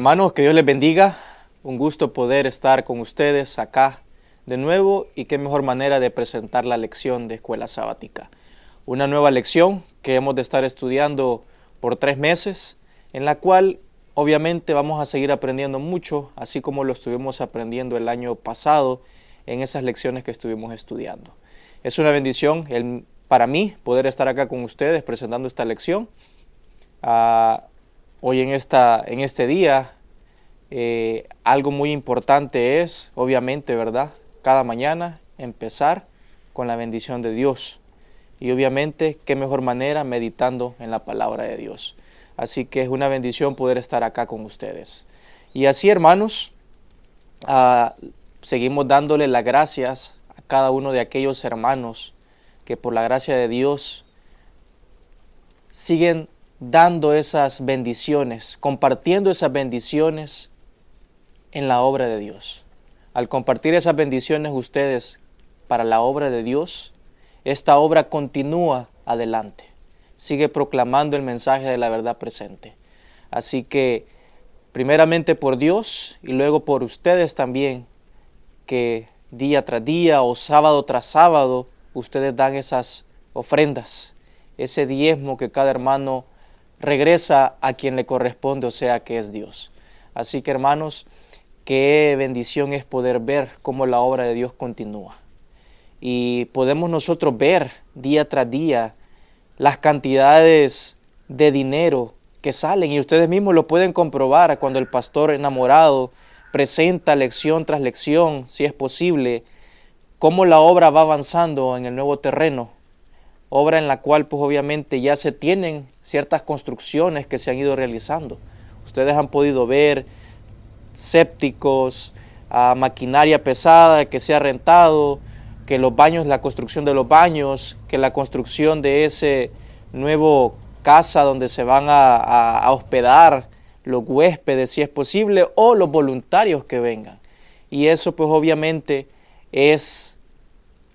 Hermanos, que Dios les bendiga. Un gusto poder estar con ustedes acá de nuevo y qué mejor manera de presentar la lección de Escuela Sabática. Una nueva lección que hemos de estar estudiando por 3 meses, en la cual obviamente vamos a seguir aprendiendo mucho, así como lo estuvimos aprendiendo el año pasado en esas lecciones que estuvimos estudiando. Es una bendición para mí poder estar acá con ustedes presentando esta lección. Hoy en este día, algo muy importante es, obviamente, ¿verdad? Cada mañana empezar con la bendición de Dios. Y obviamente, qué mejor manera meditando en la palabra de Dios. Así que es una bendición poder estar acá con ustedes. Y así, hermanos, seguimos dándole las gracias a cada uno de aquellos hermanos que por la gracia de Dios siguen dando esas bendiciones, compartiendo esas bendiciones en la obra de Dios. Al compartir esas bendiciones ustedes para la obra de Dios, esta obra continúa adelante, sigue proclamando el mensaje de la verdad presente. Así que, primeramente por Dios y luego por ustedes también, que día tras día o sábado tras sábado, ustedes dan esas ofrendas, ese diezmo que cada hermano regresa a quien le corresponde, o sea que es Dios. Así que, hermanos, qué bendición es poder ver cómo la obra de Dios continúa. Y podemos nosotros ver día tras día las cantidades de dinero que salen, y ustedes mismos lo pueden comprobar cuando el pastor enamorado presenta lección tras lección, si es posible, cómo la obra va avanzando en el nuevo terreno. Obra en la cual pues obviamente ya se tienen ciertas construcciones que se han ido realizando. Ustedes han podido ver sépticos, maquinaria pesada que se ha rentado, que los baños, la construcción de los baños, que la construcción de ese nuevo casa donde se van a hospedar los huéspedes si es posible, o los voluntarios que vengan. Y eso pues obviamente es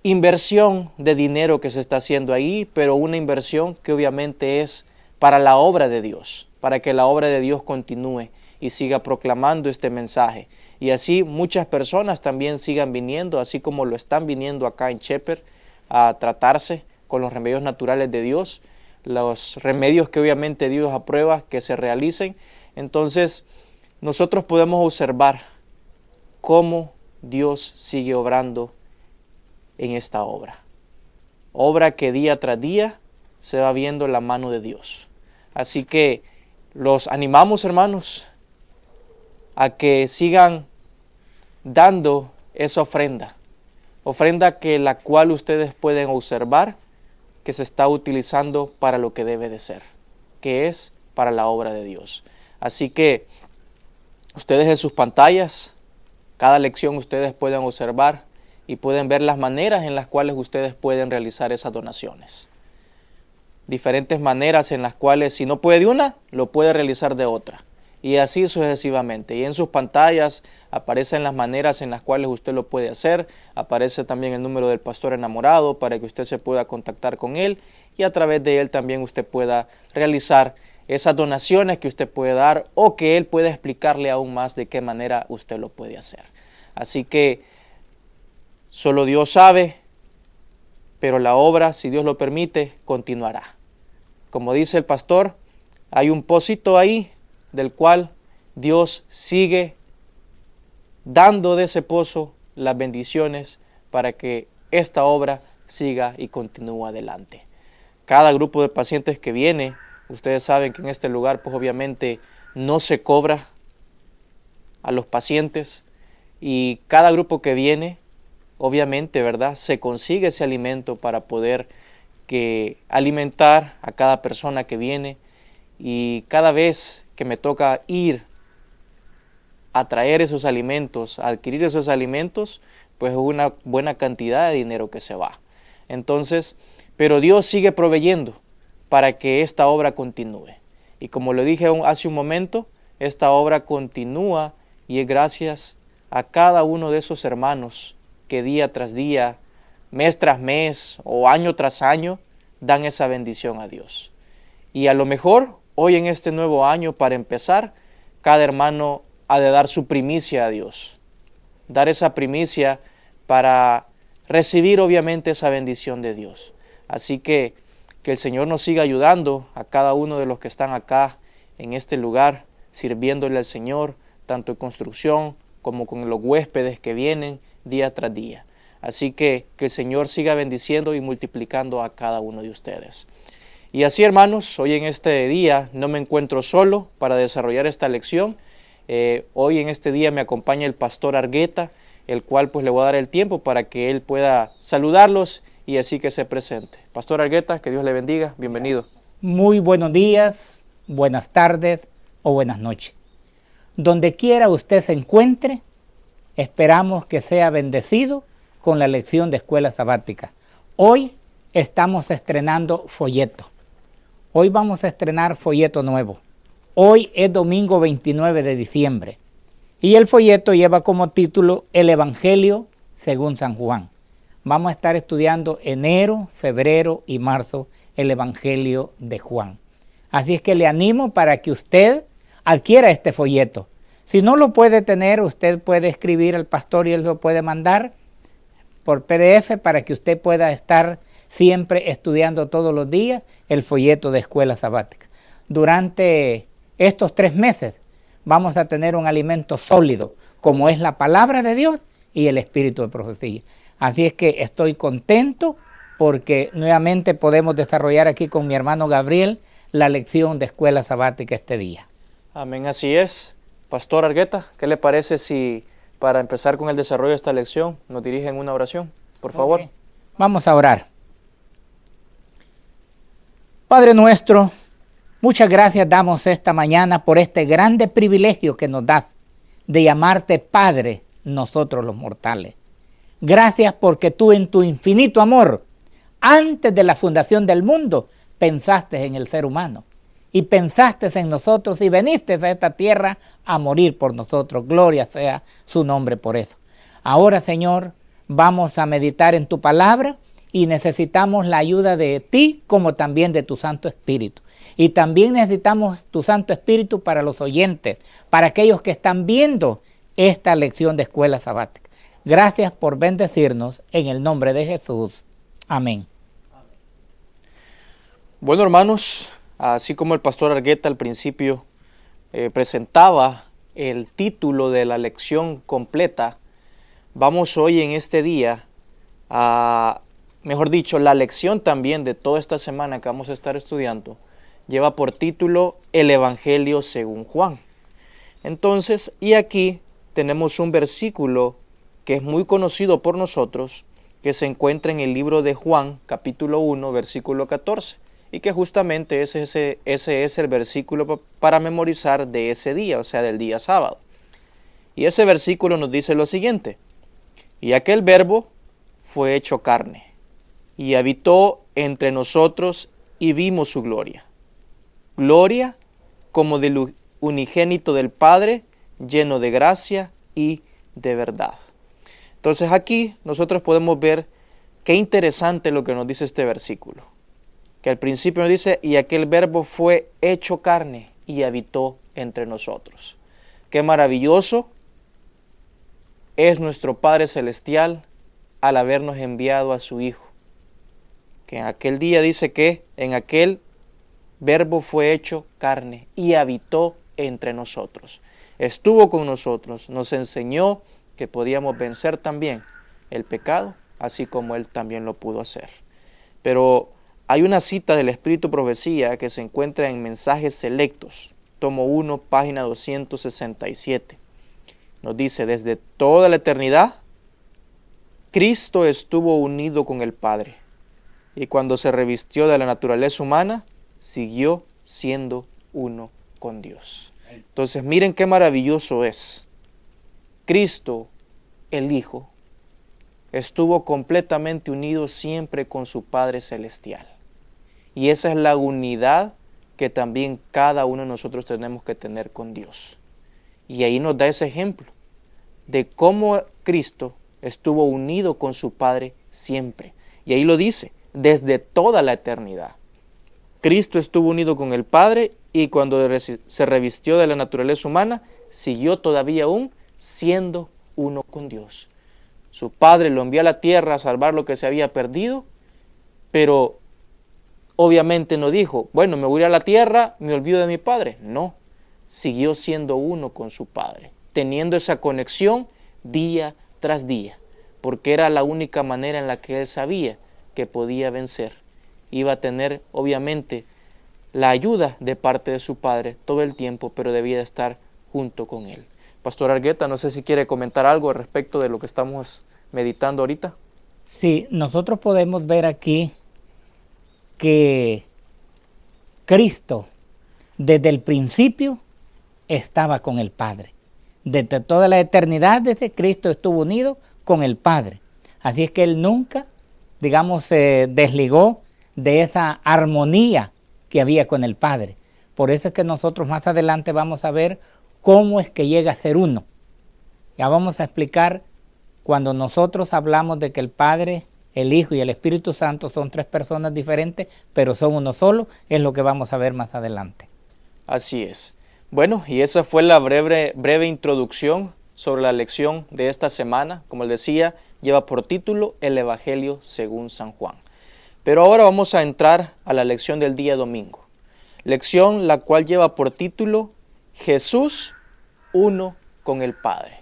inversión de dinero que se está haciendo ahí, pero una inversión que obviamente es para la obra de Dios, para que la obra de Dios continúe y siga proclamando este mensaje. Y así muchas personas también sigan viniendo, así como lo están viniendo acá en Shepherd, a tratarse con los remedios naturales de Dios, los remedios que obviamente Dios aprueba que se realicen. Entonces, nosotros podemos observar cómo Dios sigue obrando en esta obra. Obra que día tras día se va viendo la mano de Dios. Así que los animamos, hermanos, a que sigan dando esa ofrenda que la cual ustedes pueden observar que se está utilizando para lo que debe de ser, que es para la obra de Dios. Así que ustedes en sus pantallas, cada lección ustedes pueden observar y pueden ver las maneras en las cuales ustedes pueden realizar esas donaciones. Diferentes maneras en las cuales, si no puede de una, lo puede realizar de otra. Y así sucesivamente. Y en sus pantallas aparecen las maneras en las cuales usted lo puede hacer. Aparece también el número del pastor enamorado para que usted se pueda contactar con él. Y a través de él también usted pueda realizar esas donaciones que usted puede dar, o que él pueda explicarle aún más de qué manera usted lo puede hacer. Así que solo Dios sabe, pero la obra, si Dios lo permite, continuará. Como dice el pastor, hay un pocito ahí del cual Dios sigue dando de ese pozo las bendiciones para que esta obra siga y continúe adelante. Cada grupo de pacientes que viene, ustedes saben que en este lugar pues obviamente no se cobra a los pacientes, y cada grupo que viene, obviamente, ¿verdad?, se consigue ese alimento para poder alimentar a cada persona que viene. Y cada vez que me toca ir a traer esos alimentos, a adquirir esos alimentos, pues es una buena cantidad de dinero que se va. Entonces, pero Dios sigue proveyendo para que esta obra continúe. Y como lo dije hace un momento, esta obra continúa y es gracias a cada uno de esos hermanos que día tras día, mes tras mes o año tras año dan esa bendición a Dios. Y a lo mejor hoy en este nuevo año, para empezar, cada hermano ha de dar su primicia a Dios. Dar esa primicia para recibir obviamente esa bendición de Dios. Así que el Señor nos siga ayudando a cada uno de los que están acá en este lugar, sirviéndole al Señor, tanto en construcción como con los huéspedes que vienen día tras día. Así que el Señor siga bendiciendo y multiplicando a cada uno de ustedes. Y así, hermanos, hoy en este día no me encuentro solo para desarrollar esta lección. Hoy en este día me acompaña el pastor Argueta, el cual pues le voy a dar el tiempo para que él pueda saludarlos y así que se presente. Pastor Argueta, que Dios le bendiga, bienvenido. Muy buenos días, buenas tardes o buenas noches. Donde quiera usted se encuentre, esperamos que sea bendecido con la lección de Escuela Sabática. Hoy estamos estrenando folleto. Hoy vamos a estrenar folleto nuevo. Hoy es domingo 29 de diciembre y el folleto lleva como título El Evangelio según San Juan. Vamos a estar estudiando enero, febrero y marzo el Evangelio de Juan. Así es que le animo para que usted adquiera este folleto. Si no lo puede tener, usted puede escribir al pastor y él lo puede mandar por PDF para que usted pueda estar siempre estudiando todos los días el folleto de Escuela Sabática. Durante estos 3 meses vamos a tener un alimento sólido, como es la palabra de Dios y el espíritu de profecía. Así es que estoy contento porque nuevamente podemos desarrollar aquí con mi hermano Gabriel la lección de Escuela Sabática este día. Amén, así es. Pastor Argueta, ¿qué le parece si para empezar con el desarrollo de esta lección nos dirigen una oración? Por favor. Okay. Vamos a orar. Padre nuestro, muchas gracias damos esta mañana por este grande privilegio que nos das de llamarte Padre, nosotros los mortales. Gracias porque tú en tu infinito amor, antes de la fundación del mundo, pensaste en el ser humano y pensaste en nosotros y viniste a esta tierra a morir por nosotros. Gloria sea su nombre por eso. Ahora, Señor, vamos a meditar en tu palabra y necesitamos la ayuda de ti como también de tu Santo Espíritu. Y también necesitamos tu Santo Espíritu para los oyentes, para aquellos que están viendo esta lección de Escuela Sabática. Gracias por bendecirnos en el nombre de Jesús. Amén. Bueno, hermanos, así como el pastor Argueta al principio presentaba el título de la lección completa, vamos hoy en este día a, mejor dicho, la lección también de toda esta semana que vamos a estar estudiando, lleva por título El Evangelio según Juan. Entonces, y aquí tenemos un versículo que es muy conocido por nosotros, que se encuentra en el libro de Juan, capítulo 1, versículo 14, y que justamente ese es el versículo para memorizar de ese día, o sea, del día sábado. Y ese versículo nos dice lo siguiente: y aquel verbo fue hecho carne, y habitó entre nosotros, y vimos su gloria. Gloria como del unigénito del Padre, lleno de gracia y de verdad. Entonces aquí nosotros podemos ver qué interesante lo que nos dice este versículo. Que al principio nos dice, y aquel verbo fue hecho carne y habitó entre nosotros. Qué maravilloso es nuestro Padre Celestial al habernos enviado a su Hijo. Que en aquel día dice que en aquel verbo fue hecho carne y habitó entre nosotros. Estuvo con nosotros, nos enseñó que podíamos vencer también el pecado, así como Él también lo pudo hacer. Pero hay una cita del Espíritu Profecía que se encuentra en Mensajes Selectos, tomo 1, página 267. Nos dice, desde toda la eternidad, Cristo estuvo unido con el Padre, y cuando se revistió de la naturaleza humana, siguió siendo uno con Dios. Entonces miren qué maravilloso es. Cristo, el Hijo, estuvo completamente unido siempre con su Padre Celestial. Y esa es la unidad que también cada uno de nosotros tenemos que tener con Dios. Y ahí nos da ese ejemplo de cómo Cristo estuvo unido con su Padre siempre. Y ahí lo dice, desde toda la eternidad. Cristo estuvo unido con el Padre y cuando se revistió de la naturaleza humana, siguió todavía aún siendo uno con Dios. Su Padre lo envió a la tierra a salvar lo que se había perdido, pero obviamente no dijo, bueno, me voy a ir a la tierra, me olvido de mi Padre. No, siguió siendo uno con su Padre, teniendo esa conexión día tras día, porque era la única manera en la que él sabía que podía vencer. Iba a tener, obviamente, la ayuda de parte de su Padre todo el tiempo, pero debía de estar junto con él. Pastor Argueta, no sé si quiere comentar algo respecto de lo que estamos meditando ahorita. Sí, nosotros podemos ver aquí que Cristo desde el principio estaba con el Padre. Desde toda la eternidad, desde Cristo estuvo unido con el Padre. Así es que Él nunca, digamos, se desligó de esa armonía que había con el Padre. Por eso es que nosotros más adelante vamos a ver cómo es que llega a ser uno. Ya vamos a explicar cuando nosotros hablamos de que el Padre, el Hijo y el Espíritu Santo son tres personas diferentes, pero son uno solo, es lo que vamos a ver más adelante. Así es. Bueno, y esa fue la breve introducción sobre la lección de esta semana. Como les decía, lleva por título El Evangelio según San Juan. Pero ahora vamos a entrar a la lección del día domingo. Lección la cual lleva por título Jesús uno con el Padre.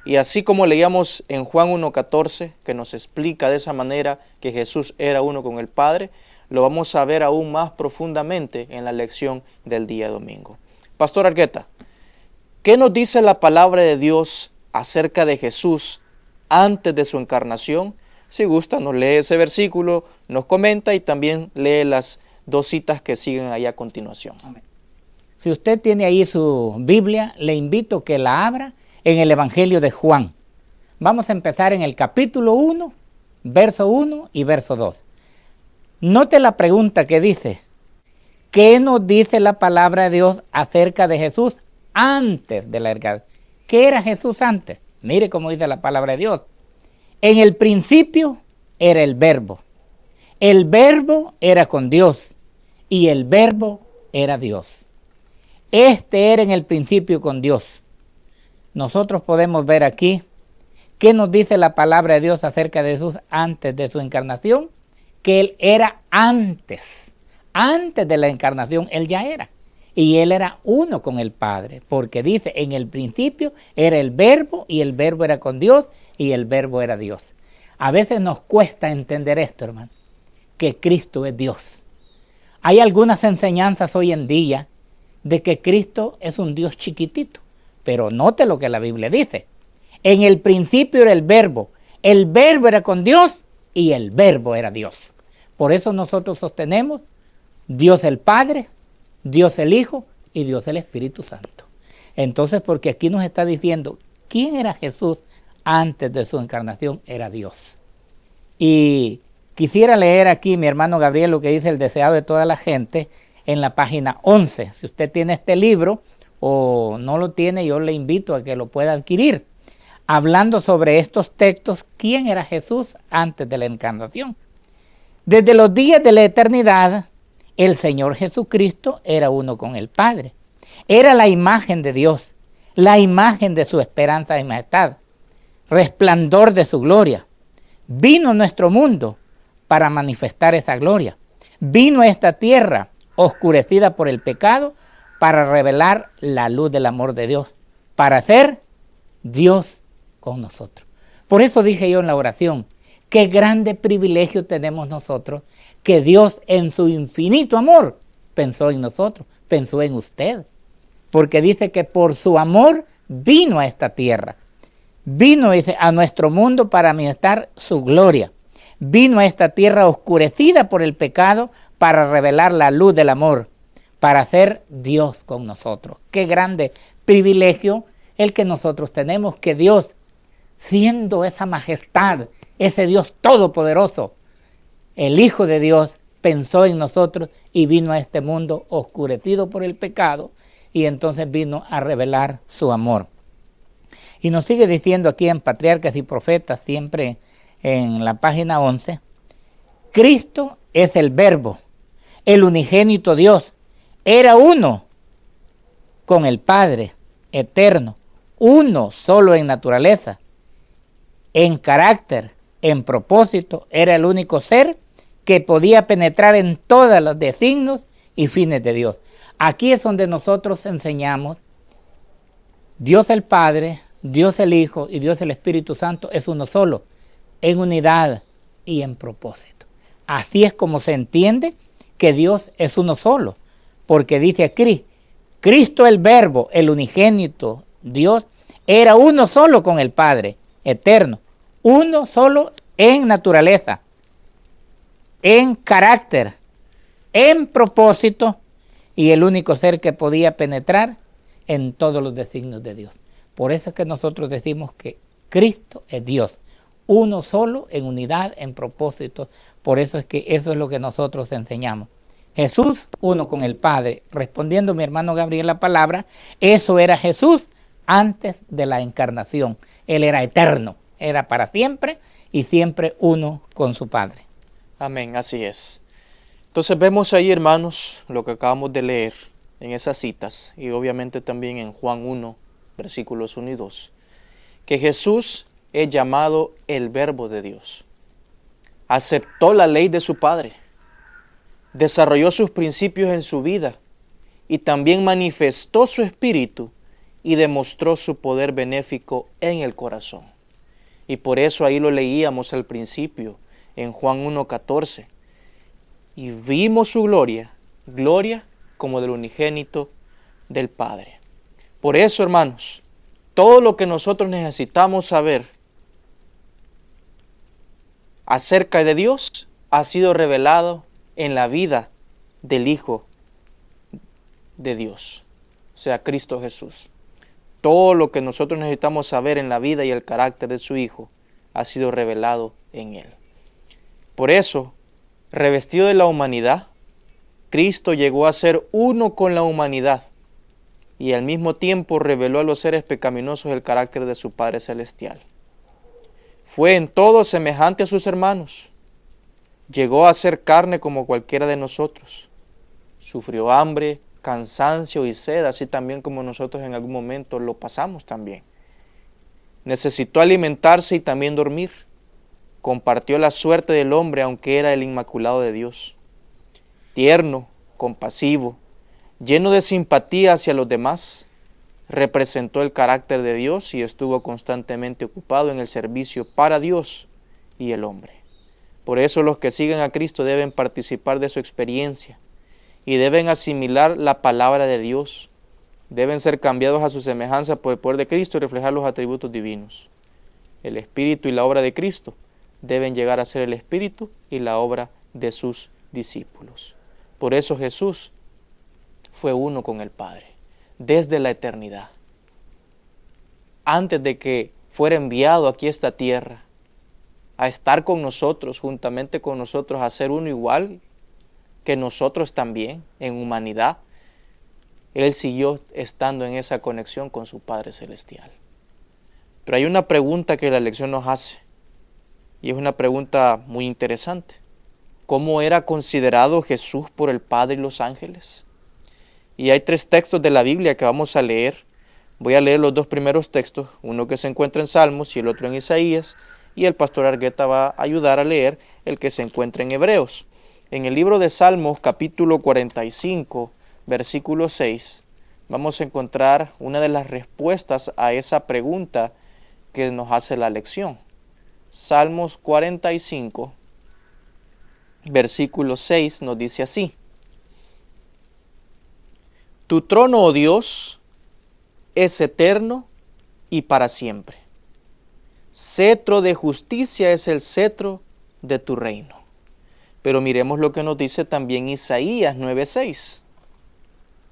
Y así como leíamos en Juan 1:14, que nos explica de esa manera que Jesús era uno con el Padre, lo vamos a ver aún más profundamente en la lección del día domingo. Pastor Argueta, ¿qué nos dice la palabra de Dios acerca de Jesús antes de su encarnación? Si gusta, nos lee ese versículo, nos comenta y también lee las dos citas que siguen ahí a continuación. Amén. Si usted tiene ahí su Biblia, le invito a que la abra en el Evangelio de Juan. Vamos a empezar en el capítulo 1, verso 1 y verso 2. Note la pregunta que dice, ¿qué nos dice la palabra de Dios acerca de Jesús antes de la encarnación? ¿Qué era Jesús antes? Mire cómo dice la palabra de Dios. En el principio era el Verbo. El Verbo era con Dios y el Verbo era Dios. Este era en el principio con Dios. Nosotros podemos ver aquí qué nos dice la palabra de Dios acerca de Jesús antes de su encarnación, que Él era antes de la encarnación, Él ya era. Y Él era uno con el Padre, porque dice, en el principio era el Verbo y el Verbo era con Dios y el Verbo era Dios. A veces nos cuesta entender esto, hermano, que Cristo es Dios. Hay algunas enseñanzas hoy en día de que Cristo es un Dios chiquitito, pero note lo que la Biblia dice. En el principio era el Verbo era con Dios y el Verbo era Dios. Por eso nosotros sostenemos Dios el Padre, Dios el Hijo y Dios el Espíritu Santo. Entonces, porque aquí nos está diciendo, ¿quién era Jesús antes de su encarnación? Era Dios. Y quisiera leer aquí, mi hermano Gabriel, lo que dice el deseado de toda la gente en la página 11. Si usted tiene este libro o no lo tiene, yo le invito a que lo pueda adquirir. Hablando sobre estos textos, ¿quién era Jesús antes de la encarnación? Desde los días de la eternidad, el Señor Jesucristo era uno con el Padre. Era la imagen de Dios, la imagen de su esperanza y majestad, resplandor de su gloria. Vino a nuestro mundo para manifestar esa gloria. Vino a esta tierra oscurecida por el pecado para revelar la luz del amor de Dios, para ser Dios con nosotros. Por eso dije yo en la oración, qué grande privilegio tenemos nosotros, que Dios en su infinito amor pensó en nosotros, pensó en usted. Porque dice que por su amor vino a esta tierra. Vino a nuestro mundo para manifestar su gloria. Vino a esta tierra oscurecida por el pecado para revelar la luz del amor, para ser Dios con nosotros. Qué grande privilegio el que nosotros tenemos, que Dios, siendo esa majestad, ese Dios todopoderoso, el Hijo de Dios, pensó en nosotros y vino a este mundo oscurecido por el pecado y entonces vino a revelar su amor. Y nos sigue diciendo aquí en Patriarcas y Profetas, siempre en la página 11, Cristo es el Verbo, el unigénito Dios, era uno con el Padre, eterno, uno solo en naturaleza, en carácter, en propósito, era el único ser que podía penetrar en todos los designios y fines de Dios. Aquí es donde nosotros enseñamos Dios el Padre, Dios el Hijo y Dios el Espíritu Santo es uno solo, en unidad y en propósito. Así es como se entiende que Dios es uno solo, porque dice aquí, Cristo el Verbo, el unigénito Dios, era uno solo con el Padre, eterno, uno solo en naturaleza, en carácter, en propósito, y el único ser que podía penetrar en todos los designios de Dios. Por eso es que nosotros decimos que Cristo es Dios, uno solo en unidad, en propósito. Por eso es que eso es lo que nosotros enseñamos. Jesús, uno con el Padre. Respondiendo mi hermano Gabriel la palabra, eso era Jesús antes de la encarnación. Él era eterno, era para siempre y siempre uno con su Padre. Amén, así es. Entonces vemos ahí, hermanos, lo que acabamos de leer en esas citas y obviamente también en Juan 1, versículos 1 y 2, que Jesús es llamado el Verbo de Dios. Aceptó la ley de su Padre, desarrolló sus principios en su vida y también manifestó su espíritu y demostró su poder benéfico en el corazón. Y por eso ahí lo leíamos al principio, en Juan 1:14. Y vimos su gloria, gloria como del unigénito del Padre. Por eso, hermanos, todo lo que nosotros necesitamos saber acerca de Dios ha sido revelado en la vida del Hijo de Dios, o sea, Cristo Jesús. Todo lo que nosotros necesitamos saber en la vida y el carácter de su Hijo ha sido revelado en Él. Por eso, revestido de la humanidad, Cristo llegó a ser uno con la humanidad y al mismo tiempo reveló a los seres pecaminosos el carácter de su Padre Celestial. Fue en todo semejante a sus hermanos. Llegó a ser carne como cualquiera de nosotros. Sufrió hambre, cansancio y sed, así también como nosotros en algún momento lo pasamos también. Necesitó alimentarse y también dormir. Compartió la suerte del hombre, aunque era el Inmaculado de Dios. Tierno, compasivo, lleno de simpatía hacia los demás, representó el carácter de Dios y estuvo constantemente ocupado en el servicio para Dios y el hombre. Por eso los que siguen a Cristo deben participar de su experiencia y deben asimilar la palabra de Dios. Deben ser cambiados a su semejanza por el poder de Cristo y reflejar los atributos divinos. El Espíritu y la obra de Cristo deben llegar a ser el Espíritu y la obra de sus discípulos. Por eso Jesús fue uno con el Padre, desde la eternidad. Antes de que fuera enviado aquí a esta tierra, a estar con nosotros, juntamente con nosotros, a ser uno igual que nosotros también, en humanidad, Él siguió estando en esa conexión con su Padre Celestial. Pero hay una pregunta que la lección nos hace, y es una pregunta muy interesante. ¿Cómo era considerado Jesús por el Padre y los ángeles? Y hay 3 textos de la Biblia que vamos a leer. Voy a leer los 2 primeros textos, uno que se encuentra en Salmos y el otro en Isaías, y el pastor Argueta va a ayudar a leer el que se encuentra en Hebreos. En el libro de Salmos, capítulo 45, versículo 6, vamos a encontrar una de las respuestas a esa pregunta que nos hace la lección. Salmos 45, versículo 6 nos dice así: Tu trono, oh Dios, es eterno y para siempre. Cetro de justicia es el cetro de tu reino. Pero miremos lo que nos dice también Isaías 9:6,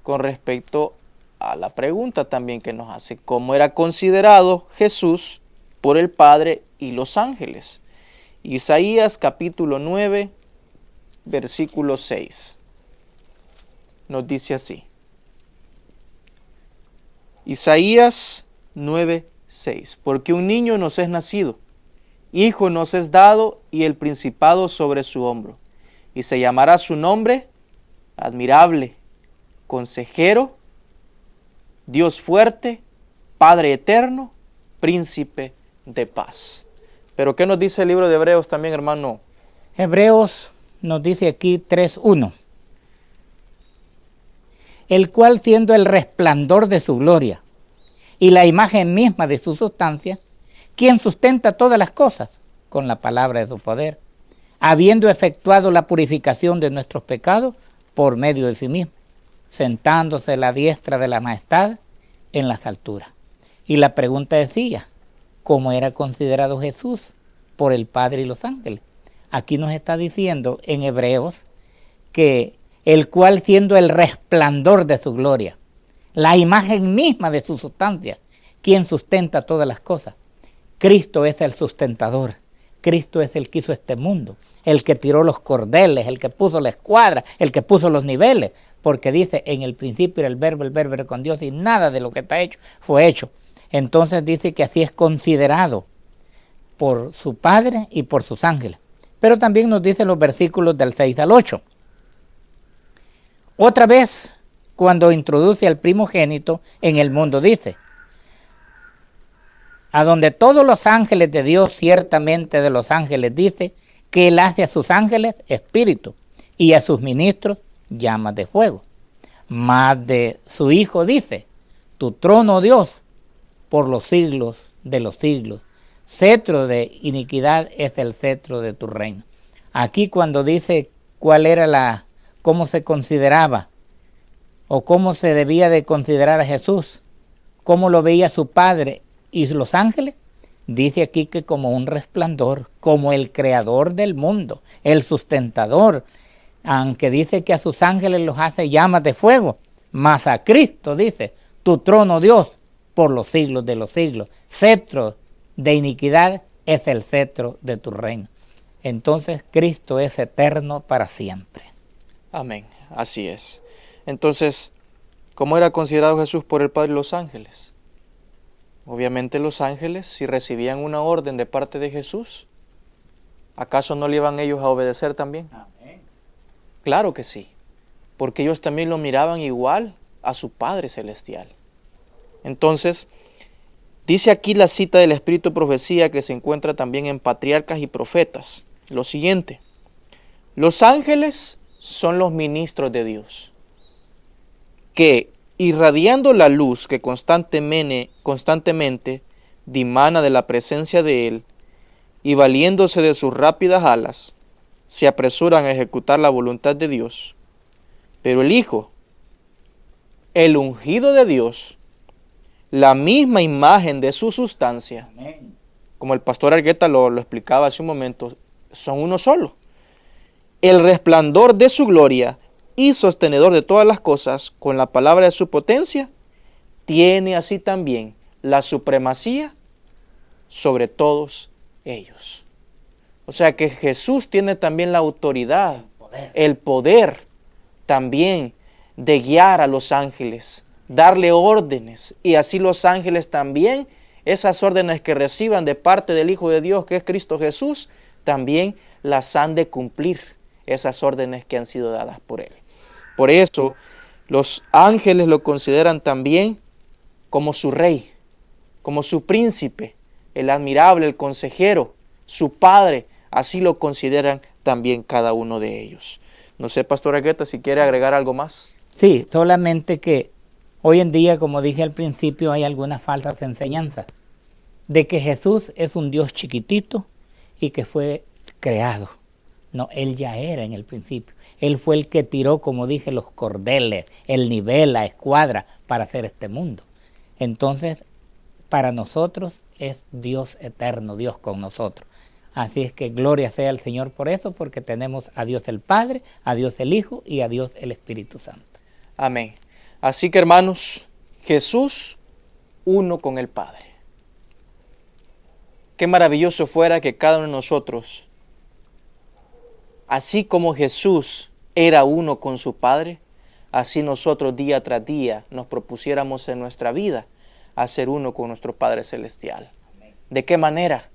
con respecto a la pregunta también que nos hace: ¿cómo era considerado Jesús por el Padre y los ángeles? Isaías capítulo 9, versículo 6, nos dice así. Isaías 9:6, porque un niño nos es nacido, hijo nos es dado, y el principado sobre su hombro, y se llamará su nombre Admirable, Consejero, Dios fuerte, Padre eterno, príncipe de paz. Pero ¿qué nos dice el libro de Hebreos también, hermano? Hebreos nos dice aquí 3:1. El cual, siendo el resplandor de su gloria y la imagen misma de su sustancia, quien sustenta todas las cosas con la palabra de su poder, habiendo efectuado la purificación de nuestros pecados por medio de sí mismo, sentándose a la diestra de la majestad en las alturas. Y la pregunta decía, ¿cómo era considerado Jesús por el Padre y los ángeles? Aquí nos está diciendo en Hebreos que el cual, siendo el resplandor de su gloria, la imagen misma de su sustancia, quien sustenta todas las cosas. Cristo es el sustentador, Cristo es el que hizo este mundo, el que tiró los cordeles, el que puso la escuadra, el que puso los niveles, porque dice, en el principio era el verbo era con Dios, y nada de lo que está hecho fue hecho. Entonces dice que así es considerado por su Padre y por sus ángeles. Pero también nos dicen los versículos del 6 al 8. Otra vez, cuando introduce al primogénito en el mundo, dice, a donde todos los ángeles de Dios, ciertamente de los ángeles, dice que Él hace a sus ángeles espíritu y a sus ministros llamas de fuego. Mas de su Hijo dice, tu trono, Dios, por los siglos de los siglos. Cetro de iniquidad es el cetro de tu reino. Aquí cuando dice cuál era cómo se consideraba o cómo se debía de considerar a Jesús, cómo lo veía su Padre y los ángeles, dice aquí que como un resplandor, como el creador del mundo, el sustentador, aunque dice que a sus ángeles los hace llamas de fuego, mas a Cristo dice, tu trono, Dios, por los siglos de los siglos. Cetro de iniquidad es el cetro de tu reino. Entonces Cristo es eterno para siempre. Amén, así es. Entonces, ¿cómo era considerado Jesús por el Padre y los ángeles? Obviamente los ángeles, si recibían una orden de parte de Jesús, ¿acaso no le iban ellos a obedecer también? Amén. Claro que sí, porque ellos también lo miraban igual a su Padre Celestial. Entonces, dice aquí la cita del Espíritu de Profecía que se encuentra también en Patriarcas y Profetas. Lo siguiente, los ángeles son los ministros de Dios, que irradiando la luz que constantemente dimana de la presencia de Él y valiéndose de sus rápidas alas, se apresuran a ejecutar la voluntad de Dios. Pero el Hijo, el ungido de Dios, la misma imagen de su sustancia, amén, como el pastor Argueta lo explicaba hace un momento, son uno solo. El resplandor de su gloria y sostenedor de todas las cosas con la palabra de su potencia, tiene así también la supremacía sobre todos ellos. O sea que Jesús tiene también la autoridad, el poder también de guiar a los ángeles, darle órdenes, y así los ángeles también, esas órdenes que reciban de parte del Hijo de Dios, que es Cristo Jesús, también las han de cumplir, esas órdenes que han sido dadas por Él. Por eso, los ángeles lo consideran también como su rey, como su príncipe, el admirable, el consejero, su padre, así lo consideran también cada uno de ellos. No sé, Pastor Argueta, si quiere agregar algo más. Sí, solamente que hoy en día, como dije al principio, hay algunas falsas enseñanzas de que Jesús es un Dios chiquitito y que fue creado. No, Él ya era en el principio. Él fue el que tiró, como dije, los cordeles, el nivel, la escuadra para hacer este mundo. Entonces, para nosotros es Dios eterno, Dios con nosotros. Así es que gloria sea al Señor por eso, porque tenemos a Dios el Padre, a Dios el Hijo y a Dios el Espíritu Santo. Amén. Así que, hermanos, Jesús uno con el Padre. Qué maravilloso fuera que cada uno de nosotros, así como Jesús era uno con su Padre, así nosotros día tras día nos propusiéramos en nuestra vida a ser uno con nuestro Padre Celestial. ¿De qué manera?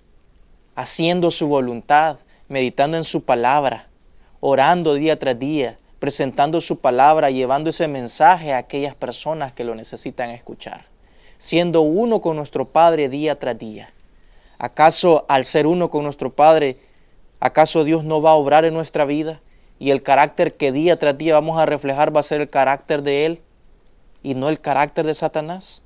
Haciendo su voluntad, meditando en su palabra, orando día tras día, presentando su palabra, llevando ese mensaje a aquellas personas que lo necesitan escuchar, siendo uno con nuestro Padre día tras día. ¿Acaso al ser uno con nuestro Padre, acaso Dios no va a obrar en nuestra vida? Y el carácter que día tras día vamos a reflejar va a ser el carácter de Él y no el carácter de Satanás.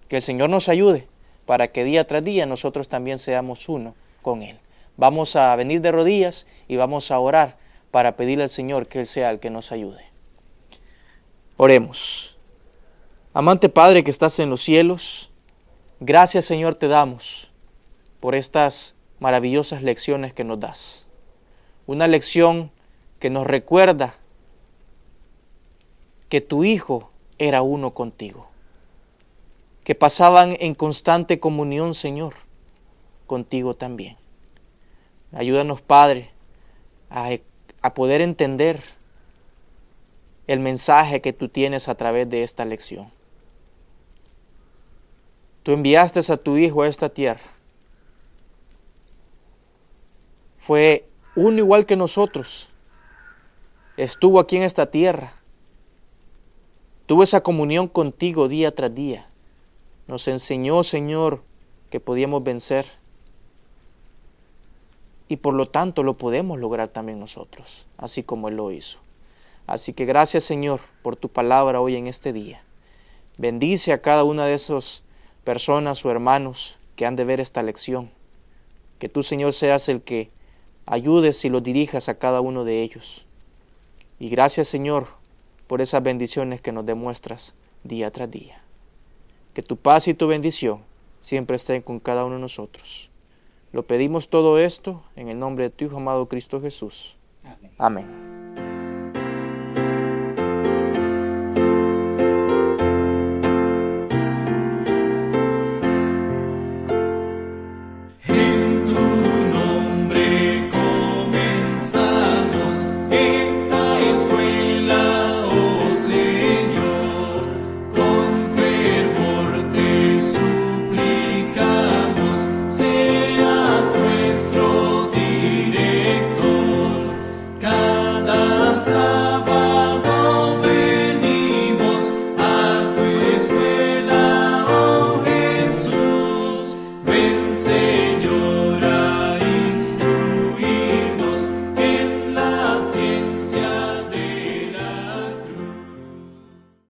Que el Señor nos ayude para que día tras día nosotros también seamos uno con Él. Vamos a venir de rodillas y vamos a orar para pedirle al Señor que Él sea el que nos ayude. Oremos. Amante Padre que estás en los cielos, gracias Señor te damos por estas maravillosas lecciones que nos das. Una lección que nos recuerda que tu Hijo era uno contigo, que pasaban en constante comunión, Señor, contigo también. Ayúdanos, Padre, a poder entender el mensaje que tú tienes a través de esta lección. Tú enviaste a tu Hijo a esta tierra. Fue uno igual que nosotros. Estuvo aquí en esta tierra. Tuvo esa comunión contigo día tras día. Nos enseñó, Señor, que podíamos vencer. Y por lo tanto lo podemos lograr también nosotros, así como Él lo hizo. Así que gracias, Señor, por tu palabra hoy en este día. Bendice a cada una de esas personas o hermanos que han de ver esta lección. Que tú, Señor, seas el que ayudes y los dirijas a cada uno de ellos. Y gracias, Señor, por esas bendiciones que nos demuestras día tras día. Que tu paz y tu bendición siempre estén con cada uno de nosotros. Lo pedimos todo esto en el nombre de tu Hijo amado Cristo Jesús. Amén.